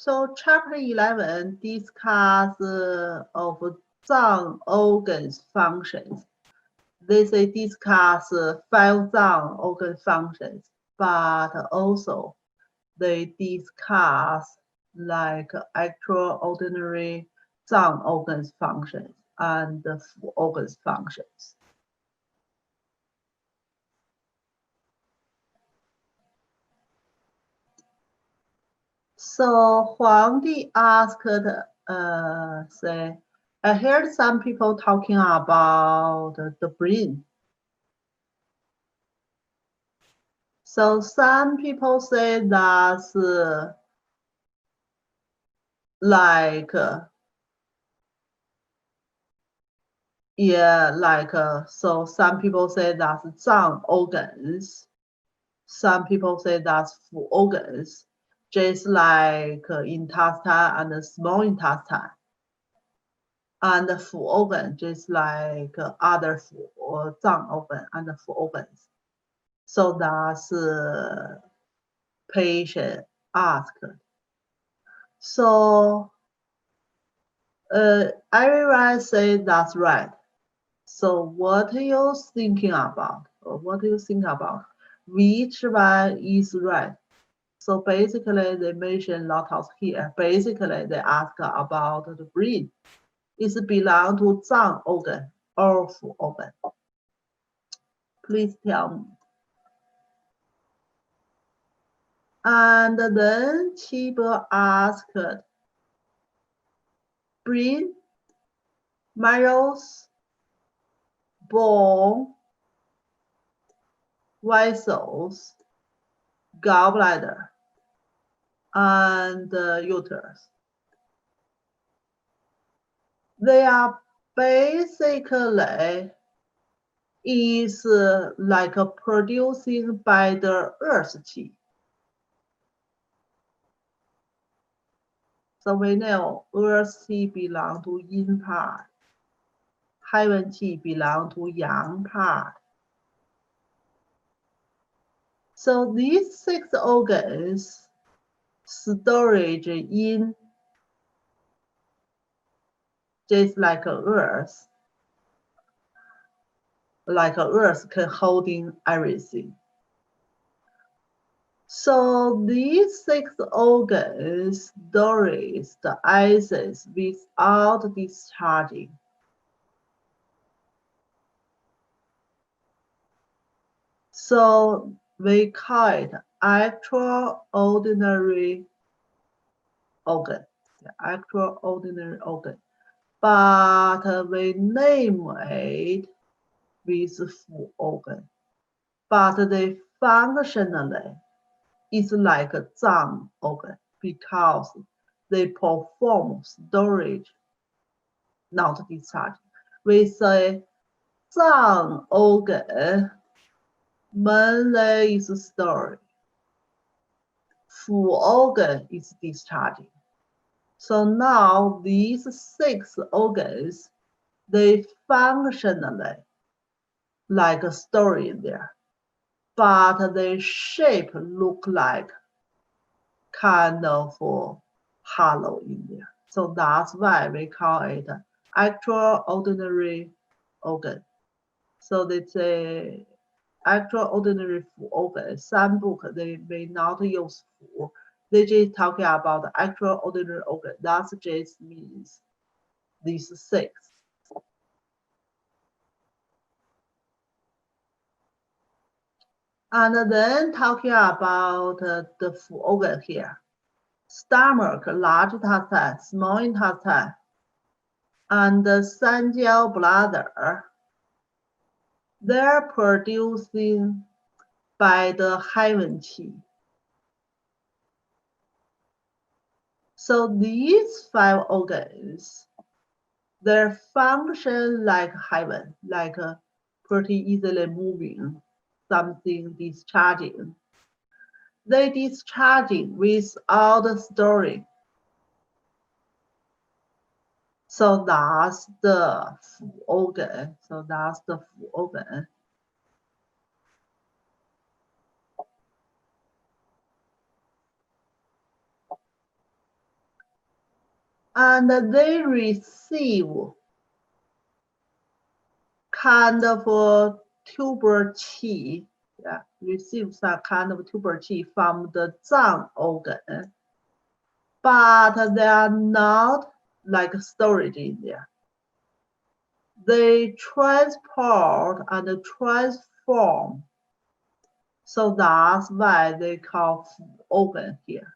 So chapter 11 discuss of Zang organs functions. They say discuss 5 Zang organ functions, but also they discuss like actual ordinary Zang organs functions and Fu organs functions. So Huang asked, say, I heard some people talking about the brain. So some people say that's like, so some people say that's Zang organs. Some people say that's Fu organs, just like intestine and the small intestine. And the Fu organ, just like other Fu or Zang organ and the Fu organs. So that's patient asked. So everyone say that's right. So what are you thinking about? Or what do you think about? Which one is right? So basically, they mention lots here. Basically, they ask about the brain. Is it belong to Zang organ or Fu organ? Please tell me. And then Qi asked, brain, marrows, bone, vessels, gallbladder, and uterus. They are basically is like producing by the earth qi. So we know earth qi belong to yin part, heaven qi belong to yang part. So these 6 organs storage in just like earth. Like earth can holding everything. So these 6 organs storage the essence without discharging. So we call it actual ordinary organ. The actual ordinary organ. But we name it with Fu organ. But they functionally is like a Zang organ because they perform storage, not discharge. We say Zang organ mainly is storage. Fu organ is discharging. So now these 6 organs, they functionally like a story in there, but their shape look like kind of hollow in there. So that's why we call it actual ordinary organ. So they say actual ordinary Fu organ. Some book they may not use Fu. They just talking about the actual ordinary organ. That just means these 6. And then talking about the Fu organ here. Stomach, large intestine, small intestine, and the Sanjiao bladder, they're producing by the heaven qi. So these 5 organs, their function like heaven, like pretty easily moving, something discharging. They discharging without storing. So that's the Fu organ. So that's the Fu organ. and they receive kind of tuber qi, yeah, receive some kind of tuber qi from the Zang organ, but they are not like storage in there. They transport and transform. So that's why they call organ here.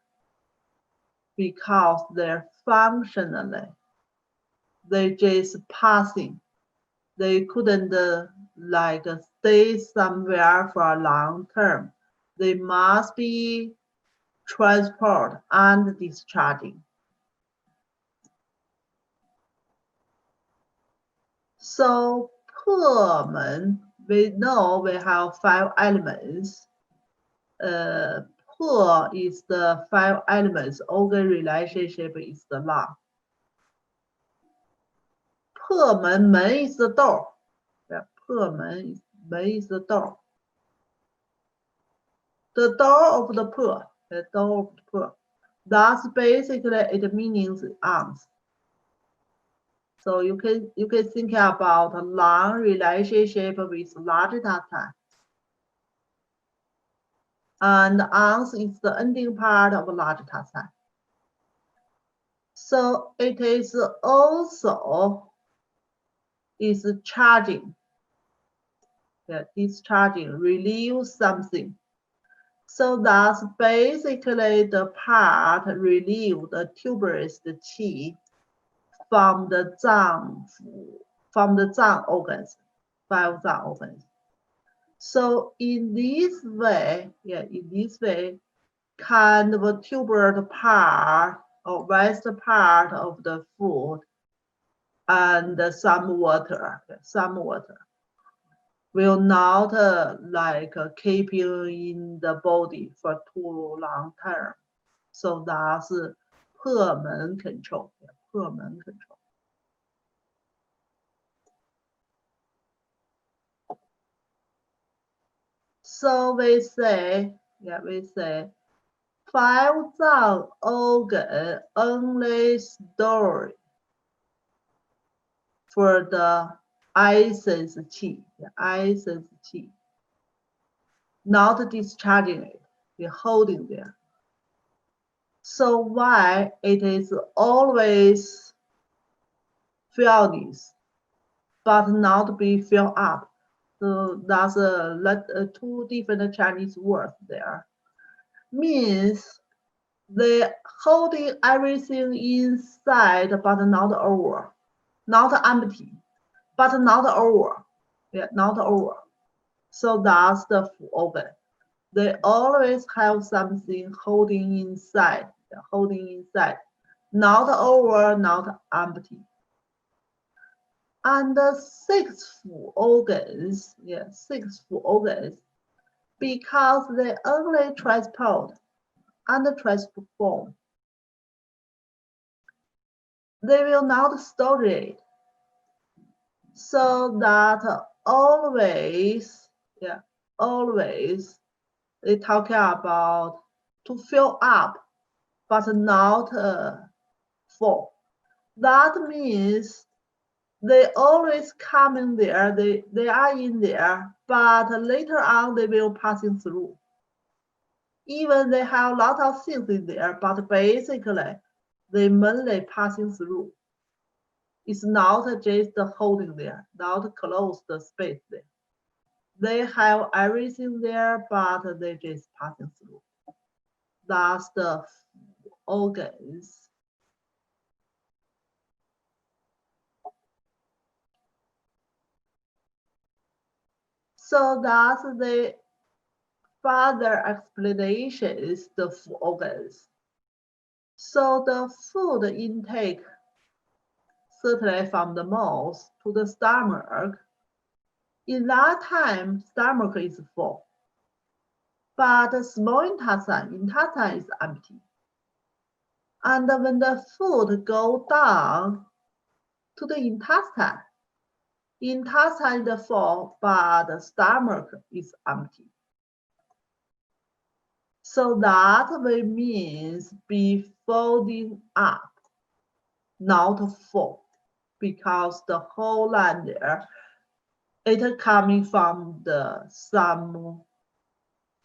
Because they're functionally, they just passing. They couldn't like stay somewhere for a long term. They must be transport and discharging. So Pullman, we know we have 5 elements. Pull is the 5 elements, organ relationship is the law. Pullman, men is the door. Yeah, Pullman is the door. The door of the pool, the door of the pool. That's basically it means arms. So you can think about a long relationship with large intestine. And arms is the ending part of large intestine. So it is also is charging. Yeah, discharging, relieve something. So that's basically the part relieve the tuberous qi from the Zang organs, 5 Zang organs. So in this way, kind of a tubular part or west part of the food and some water will not keep you in the body for too long term. So that's Pullman control. Pullman control. So we say 5 Zang organ only store for the essence qi, not discharging it, you're holding there. So why it is always filled, but not be filled up? So that's 2 different Chinese words there. Means they holding everything inside, but not over, not empty, but not over. Yeah, not over. So that's the full organ. They always have something holding inside, not over, not empty. And the 6 full organs, 6 full organs, because they only transport and transform, they will not store it. So that always, they talking about to fill up, but not full. That means they always come in there, they are in there, but later on they will passing through. Even they have a lot of things in there, but basically they mainly passing through. It's not just holding there, not close the space there. They have everything there, but they just passing through. That's the organs. So that's the further explanations, the food organs. So the food intake, certainly from the mouth to the stomach, in that time, stomach is full. But the small intestine is empty. And when the food go down to the intestine is full, but the stomach is empty. So that means be folding up, not full, because the whole land there, it coming from the some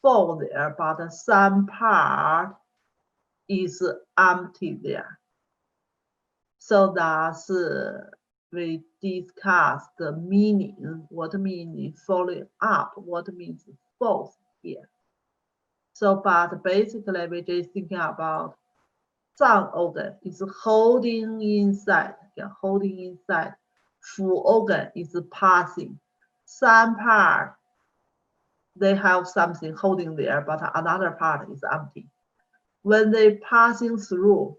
full there, but some part is empty there. So that's we discuss the meaning, what meaning following up, what means both here. So, but basically we just thinking about Zang organ is holding inside, holding inside. Fu organ is passing. Some part they have something holding there, but another part is empty. When they passing through,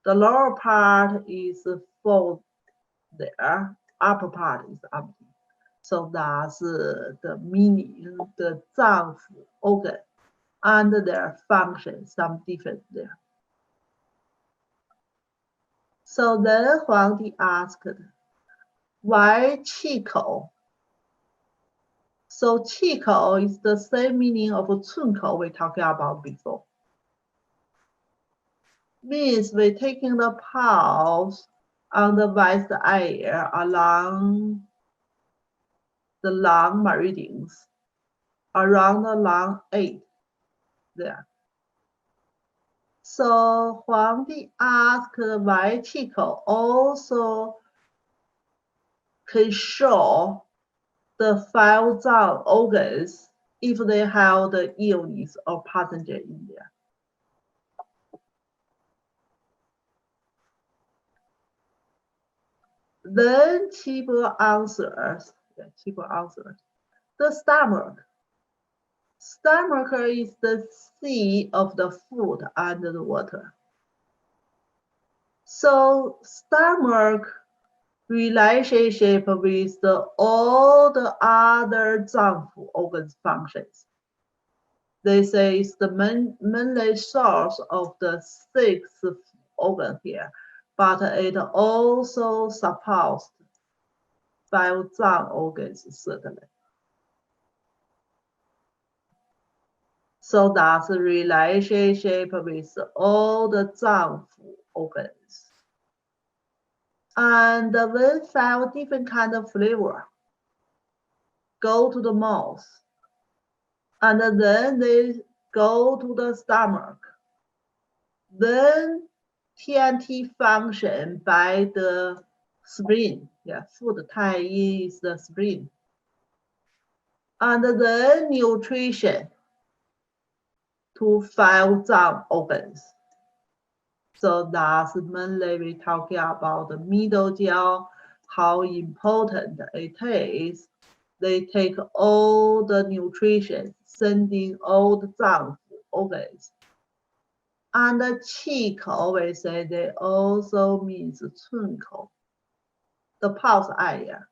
the lower part is full there, upper part is empty. So that's the meaning, the Zang organ and their function, some different there. So then Huang asked, why Qiko? So Qiko is the same meaning of Cunko we talked about before. Means we're taking the pulse on the west ear along the lung meridians, around the lung 8 there. So Huang asked why Qiko also can show the 5 Zang organs if they have the illness or pathogen in there. Then Qibo answers, the stomach. Stomach is the sea of the food and the water. So stomach relationship with all the other Zang organs functions. They say it's the mainly source of the 6th organ here, but it also supports 5 Zang organs certainly. So that's a relationship with all the Zang organs. And when 5 different kind of flavor go to the mouth, and then they go to the stomach, then TNT function by the spleen. Yeah, food tie is the spleen. And then nutrition to 5 Zang organs. So that's mainly we talking about the middle jiao, how important it is. They take all the nutrition, sending all the Zang organs. And the Qiko, we say they also means Cunko, the pulse area.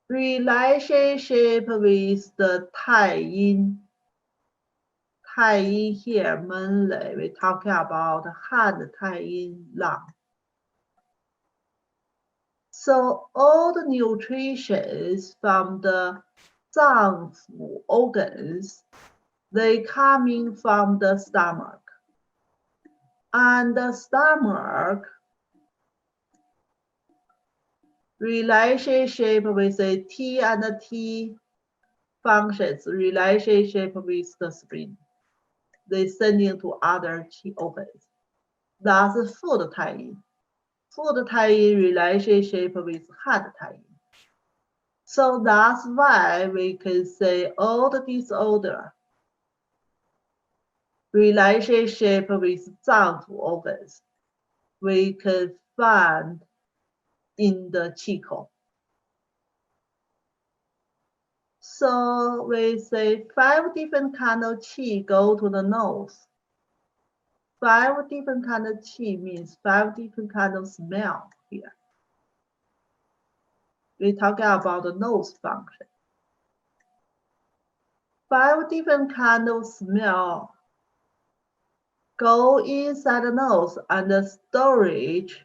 Relationship with the Tai Yin. Tai Yin here mainly we talking about hand Tai Yin lung. So all the nutritions from the Zang organs, they coming from the stomach. And the stomach relationship with the T and the T functions, relationship with the spleen. They send into other T organs. That's food tie-in. Food tie-in relationship with hand tie-in. So that's why we can say all the disorder relationship with Zang organs we can find in the Qiko. So we say 5 different kind of qi go to the nose. 5 different kind of qi means 5 different kind of smell here. We're talking about the nose function. 5 different kind of smell go inside the nose and the storage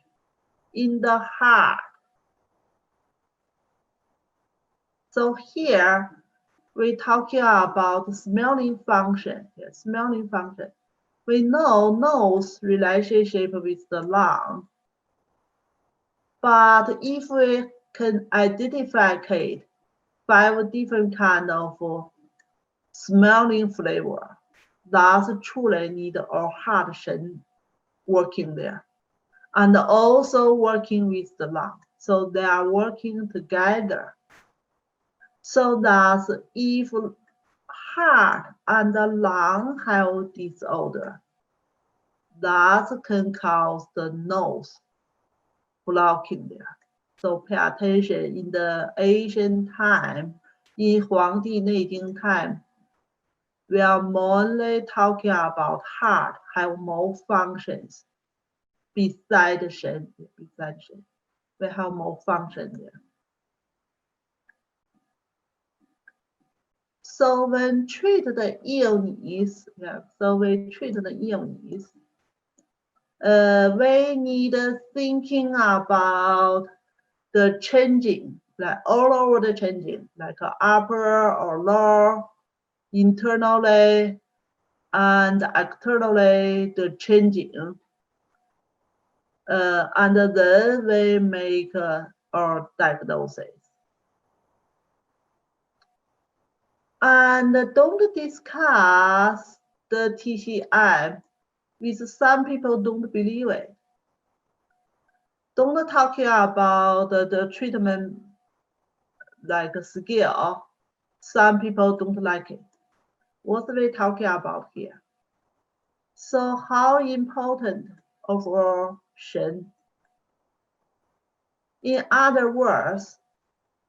in the heart. So here we're talking about smelling function. Yeah, smelling function. we know nose relationship with the lung. But if we can identify 5 different kind of smelling flavor, that's truly need our heart shen working there. And also working with the lung. So they are working together. So that if heart and the lung have disorder, that can cause the nose blocking there. So pay attention in the Asian time, in Huang Neijing time, we are mainly talking about heart have more functions beside the shen. We have more function there. So when treat the illness, we need thinking about the changing, like all over the changing, like upper or lower, internally and externally the changing. And then we make our diagnosis. And don't discuss the TCI with some people don't believe it. Don't talk about the treatment like skill. Some people don't like it. What are we talking about here? So how important of our shen? In other words,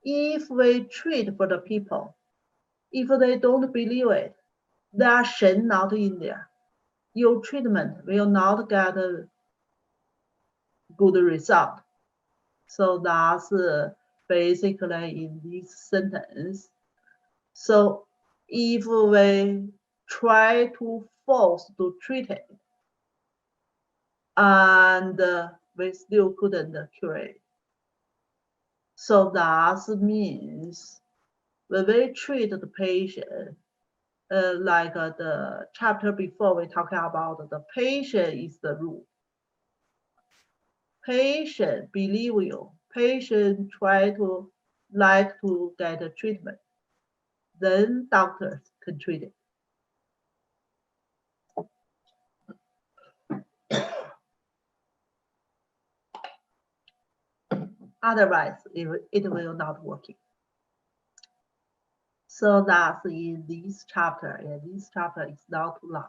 if we treat for the people, if they don't believe it, their shen not in there, your treatment will not get a good result. So that's basically in this sentence. So if we try to force to treat it, and we still couldn't cure it. So that means when we treat the patient, like the chapter before, we talked about the patient is the rule. Patient believe you. Patient try to like to get a treatment. Then doctors can treat it. Otherwise, it will not working. So that's in this chapter, and this chapter is not too long.